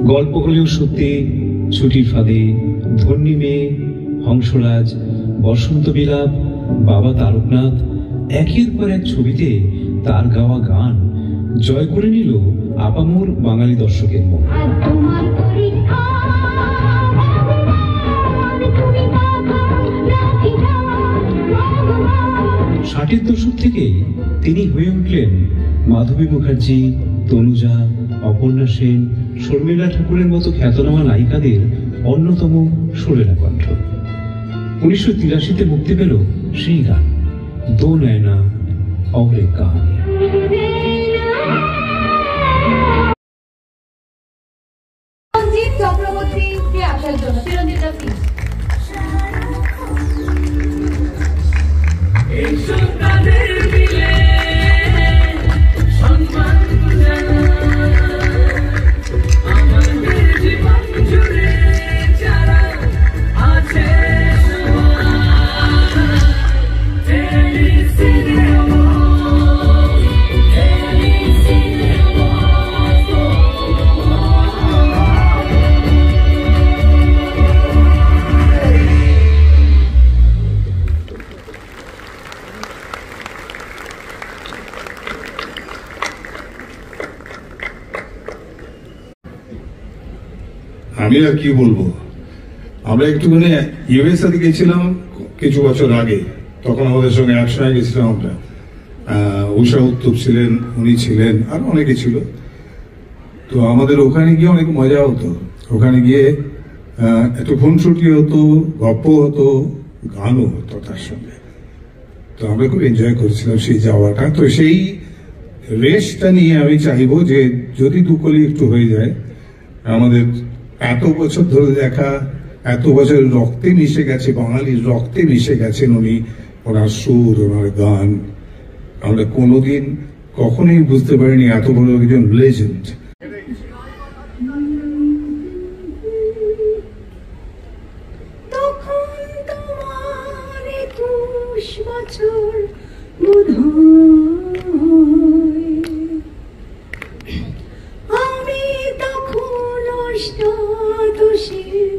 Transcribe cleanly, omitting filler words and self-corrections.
গল্প হলেও সত্যি ছুটির ফাঁদে, ধন্যী মেয়ে, হংসরাজ, বসন্ত বিলাপ, বাবা তারকনাথ, একের পর এক ছবিতে তার গাওয়া গান জয় করে নিল আপামর বাঙালি দর্শকের মন। 60-এর দশক থেকে তিনি হয়ে উঠলেন মাধবী মুখার্জি, তনুজা, অপর্ণা সেন, শর্মিলা ঠাকুরের মতো খ্যাতনামা নায়িকাদের অন্যতম সুরেলা কণ্ঠ। 1983-তে মুক্তি পেল সেই গান দো নয়না और एक कहानी। চক্রবর্তী কে আসার জন্য চিরঞ্জিতা প্লিজ। আমি আর কি বলবো, আমরা একটুখানি ইউএসএ গেছিলাম কিছু বছর আগে, তখন আমাদের সঙ্গে একসঙ্গে গেছিলাম আমরা। উষা উত্তপ ছিলেন, উনি ছিলেন, আর অনেকে ছিল। তো আমাদের ওখানে গিয়ে অনেক মজা হতো। ওখানে গিয়ে একটু খুনসুটি হতো, গল্প হতো, গানও হতো তার সঙ্গে। তো আমরা খুব এনজয় করেছিলাম সেই যাওয়াটা। তো সেই রেসটা নিয়ে আমি চাইবো যে যদি দুকলি একটু হয়ে যায়, আমাদের এত বছর ধরে দেখা, এত বছর রক্তে মিশে গেছে, বাঙালির রক্তে মিশে গেছেন উনি, ওনার সুর, ওনার গান। আমরা কোনোদিন কখনোই বুঝতে পারিনি এত বড় একজন লেজেন্ড। আমি তখন 8 দশের